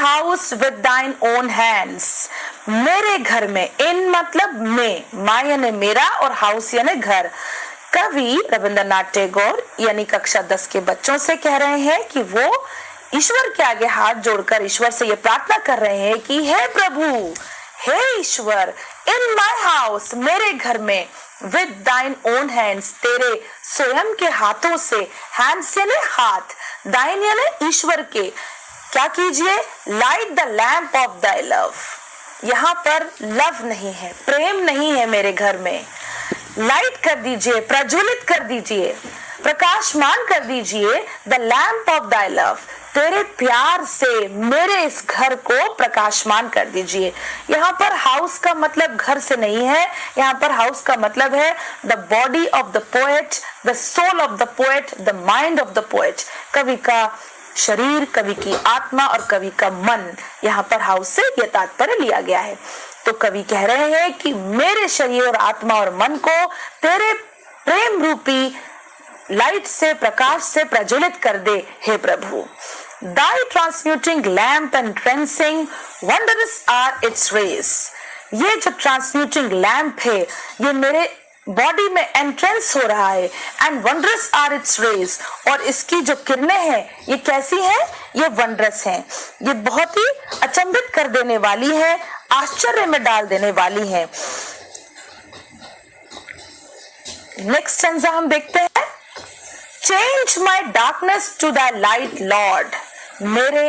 house with thine own hands. मेरे घर में, इन मतलब में, माँ यानी मेरा और हाउस यानी घर। कवि रविंद्रनाथ टैगोर यानी कक्षा 10 के बच्चों से कह रहे हैं कि वो ईश्वर के आगे हाथ जोड़कर ईश्वर से ये प्रार्थना कर रहे हैं कि हे प्रभु, हे ईश्वर, इन माय हाउस, मेरे घर में, विद दाइन ओन हैंड्स, तेरे स्वयं के हाथों से, हैंड्स यानी हाथ, दाइन यानी ईश्वर के, क्या कीजिए, light the lamp of thy love. यहाँ पर लव नहीं है, प्रेम नहीं है मेरे घर में, लाइट कर दीजिए, प्रज्वलित कर दीजिए, प्रकाशमान कर दीजिए, the lamp of thy love, तेरे प्यार से मेरे इस घर को प्रकाशमान कर दीजिए। यहाँ पर हाउस का मतलब घर से नहीं है, यहाँ पर हाउस का मतलब है the body of the poet, the soul of the poet, the mind of the poet, कवि का शरीर, कवि की आत्मा और कवि का मन। यहाँ पर हाउस से यह तात्पर्य लिया गया है। तो कवि कह रहे हैं कि मेरे शरीर और आत्मा और मन को तेरे प्रेम रूपी लाइट से, प्रकाश से प्रज्वलित कर दे हे प्रभु। Thy transmuting lamp and cleansing wondrous are its rays. ये जो ट्रांसम्यूटिंग लैंप है ये मेरे बॉडी में एंट्रेंस हो रहा है, and wondrous are its rays, और इसकी जो किरणें हैं ये कैसी हैं, ये वंडरस हैं, ये बहुत ही अचंभित कर देने वाली है, आश्चर्य में डाल देने वाली है। नेक्स्ट स्टैंजा हम देखते हैं, change my darkness to the light lord, मेरे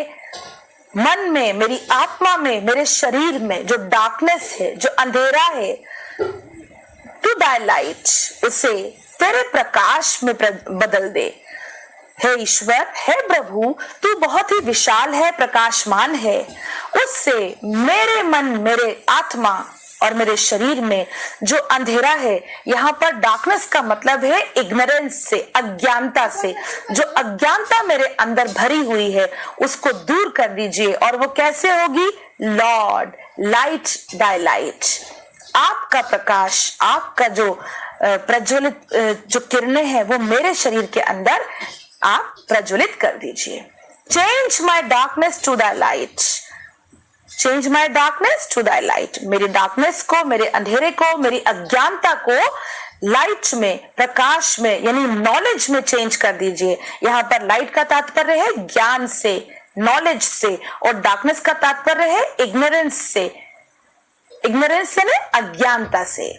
मन में, मेरी आत्मा में, मेरे शरीर में जो डार्कनेस है, जो अंधेरा है, टू द लाइट, उसे तेरे प्रकाश में बदल दे। हे ईश्वर, हे प्रभु, तू बहुत ही विशाल है, प्रकाशमान है, उससे मेरे मन, मेरे आत्मा और मेरे शरीर में जो अंधेरा है, यहाँ पर डार्कनेस का मतलब है इग्नोरेंस से, अज्ञानता से, जो अज्ञानता मेरे अंदर भरी हुई है उसको दूर कर दीजिए। और वो कैसे होगी, लॉर्ड, लाइट दाई लाइट, आपका प्रकाश, आपका जो प्रज्वलित जो किरणें हैं वो मेरे शरीर के अंदर आप प्रज्वलित कर दीजिए। Change my darkness to the light, change my darkness to thy light, मेरी डार्कनेस को, मेरे अंधेरे को, मेरी अज्ञानता को लाइट में, प्रकाश में यानी नॉलेज में चेंज कर दीजिए। यहाँ पर लाइट का तात्पर्य है ज्ञान से, नॉलेज से, और डार्कनेस का तात्पर्य है इग्नोरेंस से, इग्नोरेंस यानी अज्ञानता से।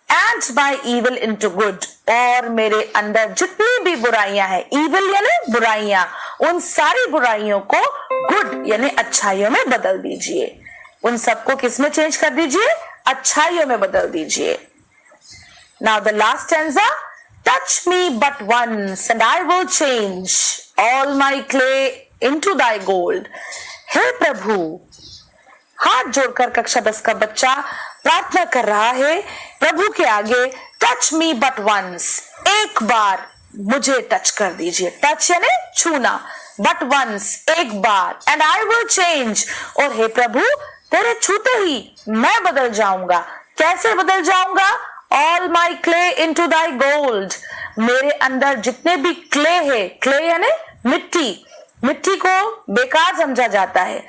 And my evil into good, और मेरे अंदर जितनी भी बुराइयां हैं, इविल यानी बुराइयां, उन सारी बुराइयों को गुड यानी अच्छाइयों में बदल दीजिए। उन सबको किसमें चेंज कर दीजिए, अच्छाइयों में बदल दीजिए। Now the last stanza, touch me but once and I will change all my clay into thy gold. हे प्रभु, हाथ जोड़कर कक्षा 10 का बच्चा प्रार्थना कर रहा है प्रभु के आगे, टच मी बट वंस, एक बार मुझे टच कर दीजिए, टच यानी छूना, बट वंस एक बार, एंड आई विल चेंज, और हे प्रभु तेरे छूते ही मैं बदल जाऊंगा। कैसे बदल जाऊंगा, all my clay into thy gold, मेरे अंदर जितने भी क्ले है, क्ले यानी मिट्टी, मिट्टी को बेकार समझा जाता है,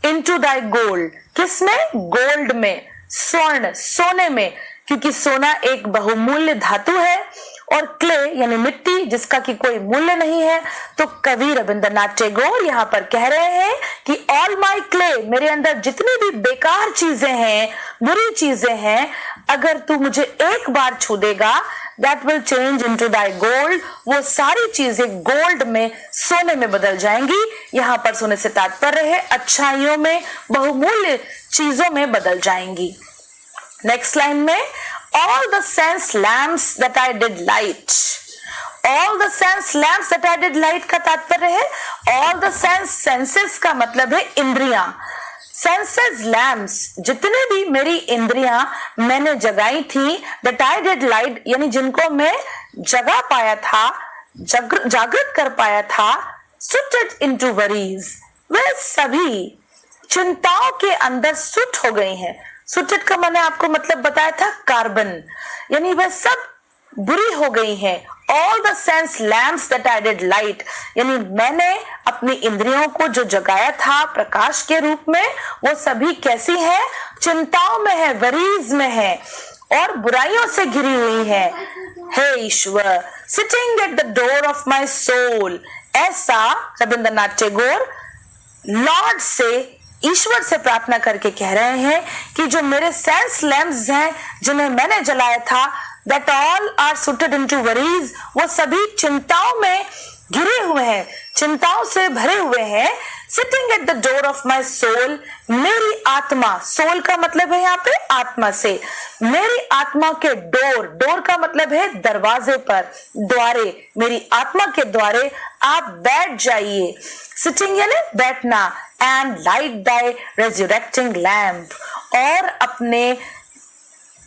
इनटू दाई गोल्ड, किसमें, गोल्ड में, स्वर्ण सोने में, क्योंकि सोना एक बहुमूल्य धातु है और क्ले यानी मिट्टी जिसका कि कोई मूल्य नहीं है। तो कवि रविंद्रनाथ टैगोर यहाँ पर कह रहे हैं कि ऑल माई क्ले, मेरे अंदर जितनी भी बेकार चीजें हैं, बुरी चीजें हैं, अगर तू मुझे एक बार छू देगा, that will change into thy gold, वो सारी चीजें गोल्ड में, सोने में बदल जाएंगी। यहाँ पर सोने से तात्पर्य है अच्छाइयों में, बहुमूल्य चीजों में बदल जाएंगी। नेक्स्ट लाइन में, all the sense lamps that I did light, all the sense lamps that I did light का तात्पर्य है all the sense, senses का मतलब है इंद्रियां, सेंसेस लैम्प्स, जितने भी मेरी इंद्रियां मैंने जगाई थी, that I did light यानी जिनको मैं जगा पाया था, जागृत कर पाया था, suited into worries, वे सभी चिंताओं के अंदर सुट हो गई हैं। सुटेड का मैंने आपको मतलब बताया था कार्बन, यानी वह सब बुरी हो गई हैं all the sense lamps that I did light, यानी मैंने अपनी इंद्रियों को जो जगाया था प्रकाश के रूप में, वो सभी कैसी है? चिंताओं में है, वरीज में है और बुराइयों से घिरी हुई है। हे ईश्वर, sitting at the door of my soul, ऐसा रविंद्रनाथ टैगोर लॉर्ड से, ईश्वर से प्रार्थना करके कह रहे हैं कि जो मेरे सेंस लैम्प्स हैं जिन्हें मैंने जलाया था, that all are suited into worries, वो सभी चिंताओं में घिरे हुए हैं, चिंताओं से भरे हुए हैं। Sitting at the door of my soul, मेरी आत्मा, सोल का मतलब है यहाँ पे आत्मा से, मेरी आत्मा के डोर का मतलब है दरवाजे पर, द्वारे, मेरी आत्मा के द्वारे आप बैठ जाइए। सिटिंग यानी बैठना, एंड लाइट दाई रेजरेक्टिंग लैम्प, और अपने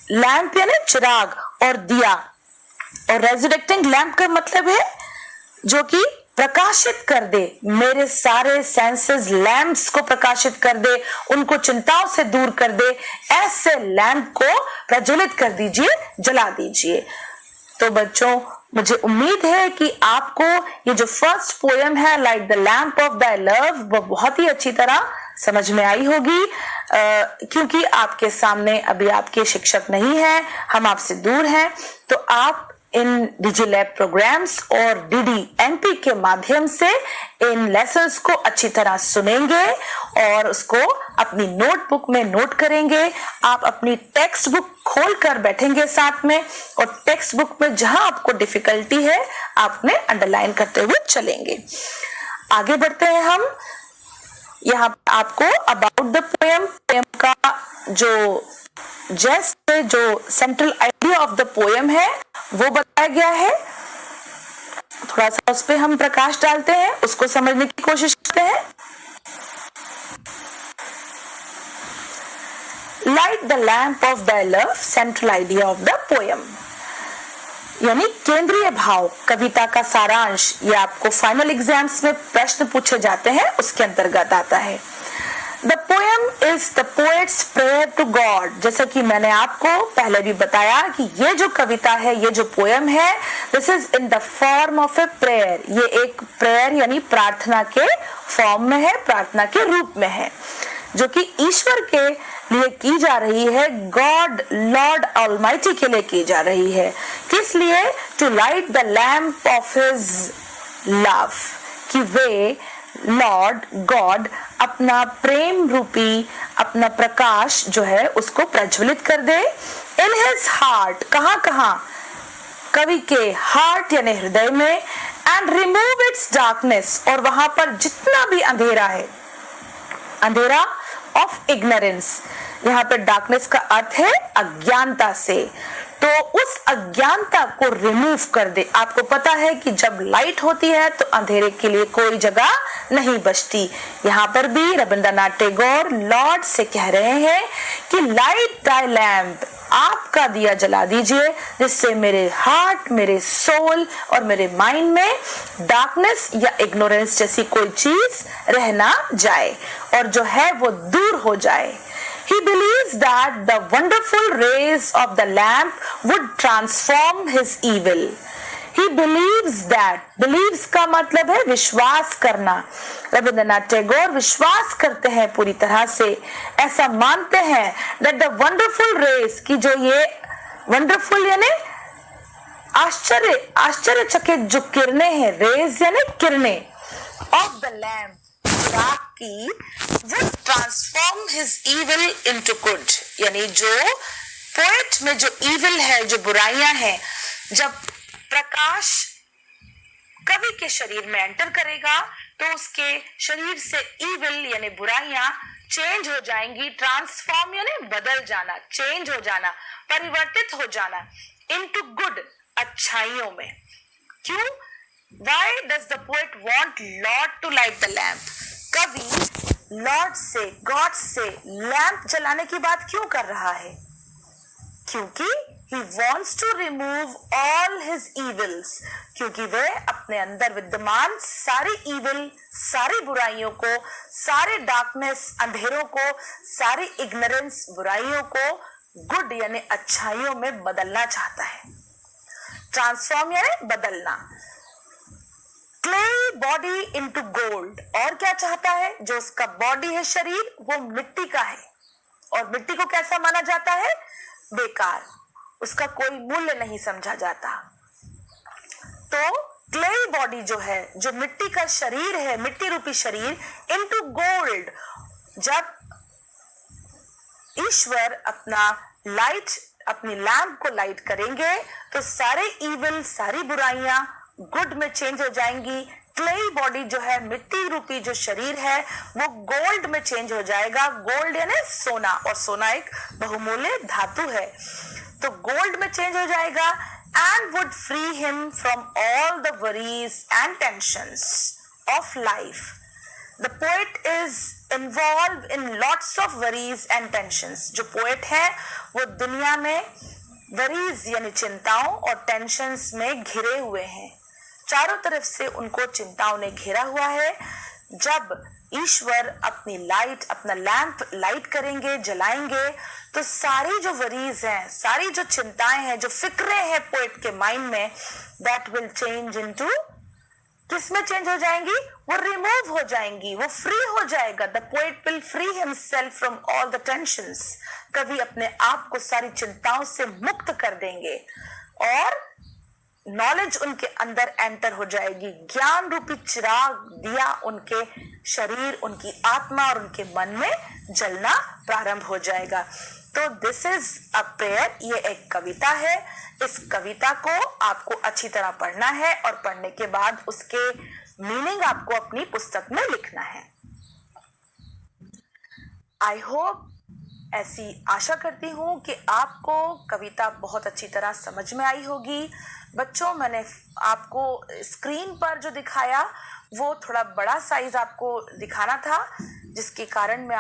लैम्प यानी चिराग और दिया, और रेजरेक्टिंग लैम्प का मतलब है जो कि प्रकाशित कर दे, मेरे सारे सेंसेस लैम्प्स को प्रकाशित कर दे, उनको चिंताओं से दूर कर दे, ऐसे लैम्प को प्रज्वलित कर दीजिए, जला दीजिए। तो बच्चों, मुझे उम्मीद है कि आपको ये जो फर्स्ट पोयम है light the lamp of the love, वो बहुत ही अच्छी तरह समझ में आई होगी, क्योंकि आपके सामने अभी आपके शिक्षक नहीं है, हम आपसे दूर हैं, तो आप इन डिजिलैब प्रोग्राम्स और DDNP के माध्यम से इन लेसन्स को अच्छी तरह सुनेंगे और उसको अपनी नोटबुक में नोट करेंगे। आप अपनी टेक्स्ट बुक खोल कर बैठेंगे साथ में, और टेक्स्ट बुक में जहां आपको डिफिकल्टी है आपने अंडरलाइन करते हुए चलेंगे। आगे बढ़ते हैं हम। यहाँ आपको अबाउट द पोयम का जो जैसे जो central idea of the poem है वो बताया गया है। थोड़ा सा उस पे हम प्रकाश डालते हैं, उसको समझने की कोशिश करते हैं। Light the lamp of the love, central idea of the poem, यानी केंद्रीय भाव, कविता का सारांश। ये आपको फाइनल एग्जाम्स में प्रश्न पूछे जाते हैं, उसके अंतर्गत आता है। The poem is the poet's prayer to God। जैसा कि मैंने आपको पहले भी बताया कि ये जो कविता है, ये जो पोयम है, this is in the form of a prayer। ये एक प्रेयर यानी प्रार्थना के फॉर्म में है, प्रार्थना के रूप में है, जो कि ईश्वर के लिए की जा रही है, गॉड लॉर्ड ऑलमाइटी के लिए की जा रही है। किस लिए? To light the lamp of his love, कि वे लॉर्ड गॉड अपना प्रेम रूपी अपना प्रकाश जो है उसको प्रज्वलित कर दे। इन हिज हार्ट, कहां? कवि के हार्ट यानी हृदय में, एंड रिमूव इट्स डार्कनेस, और वहां पर जितना भी अंधेरा है, अंधेरा ऑफ इग्नोरेंस, यहाँ पर डार्कनेस का अर्थ है अज्ञानता से, तो उस अज्ञानता को रिमूव कर दे। आपको पता है कि जब लाइट होती है तो अंधेरे के लिए कोई जगह नहीं बचती। यहाँ पर भी रविंद्रनाथ टैगोर लॉर्ड से कह रहे हैं कि लाइट दाई लैम्प, आपका दिया जला दीजिए, जिससे मेरे हार्ट, मेरे सोल और मेरे माइंड में डार्कनेस या इग्नोरेंस जैसी कोई चीज रह ना जाए, और जो है वो दूर हो जाए। He believes that the wonderful rays of the lamp would transform his evil. He believes that, believes का मतलब है विश्वास करना। रविंद्रनाथ टैगोर विश्वास करते हैं पूरी तरह से, ऐसा मानते हैं that the wonderful rays, की जो ये wonderful यानी आश्चर्यचकित जो किरणें हैं, rays यानी किरणें, of the lamp, राख की, would transform his evil into good, यानी जो पोएट में जो evil है, जो बुराइयां हैं, जब प्रकाश कवि के शरीर में एंटर करेगा तो उसके शरीर से evil यानी बुराइयां चेंज हो जाएंगी। ट्रांसफॉर्म यानी बदल जाना, चेंज हो जाना, परिवर्तित हो जाना, into good, अच्छाइयों में। क्यों? Why does the poet want Lord to light the lamp? कवि लॉर्ड से, गॉड से लैंप जलाने की बात क्यों कर रहा है? क्योंकि he wants to remove all his evils, क्योंकि वह अपने अंदर विद्यमान सारी evil, सारी बुराइयों को, सारे darkness, अंधेरों को, सारी ignorance, बुराइयों को good यानी अच्छाइयों में बदलना चाहता है। ट्रांसफॉर्म यानी बदलना। क्ले बॉडी इनटू गोल्ड, और क्या चाहता है? जो उसका बॉडी है, शरीर, वो मिट्टी का है और मिट्टी को कैसा माना जाता है? बेकार, उसका कोई मूल्य नहीं समझा जाता। तो क्ले बॉडी जो है, जो मिट्टी का शरीर है, मिट्टी रूपी शरीर, इनटू गोल्ड, जब ईश्वर अपना लाइट, अपनी लैंप को लाइट करेंगे तो सारे इविल, सारी बुराइयां गुड में चेंज हो जाएंगी। क्ले बॉडी जो है, मिट्टी रूपी जो शरीर है, वो गोल्ड में चेंज हो जाएगा। गोल्ड यानी सोना, और सोना एक बहुमूल्य धातु है, तो गोल्ड में चेंज हो जाएगा। And wood free him from all the worries and tensions of life. The poet is involved in lots of worries and tensions. जो पोएट है वो दुनिया में वरीज यानी चिंताओं और टेंशंस में घिरे हुए हैं, चारों तरफ से उनको चिंताओं ने घेरा हुआ है। जब ईश्वर अपनी लाइट, अपना लैंप लाइट करेंगे, जलाएंगे, तो सारी जो वरीज हैं, सारी जो चिंताएं हैं, जो फिक्रें हैं पोएट के माइंड में, दैट विल चेंज इनटू, किसमें चेंज हो जाएंगी? वो रिमूव हो जाएंगी, वो फ्री हो जाएगा। The poet will free himself from all the tensions. कवि अपने आप को सारी चिंताओं से मुक्त कर देंगे और नॉलेज उनके अंदर एंटर हो जाएगी। ज्ञान रूपी चिराग दिया उनके शरीर, उनकी आत्मा और उनके मन में जलना प्रारंभ हो जाएगा। तो दिस इज अ प्रेयर, ये एक कविता है। इस कविता को आपको अच्छी तरह पढ़ना है और पढ़ने के बाद उसके मीनिंग आपको अपनी पुस्तक में लिखना है। आई होप, ऐसी आशा करती हूँ कि आपको कविता बहुत अच्छी तरह समझ में आई होगी। बच्चों, मैंने आपको स्क्रीन पर जो दिखाया वो थोड़ा बड़ा साइज आपको दिखाना था, जिसके कारण मैं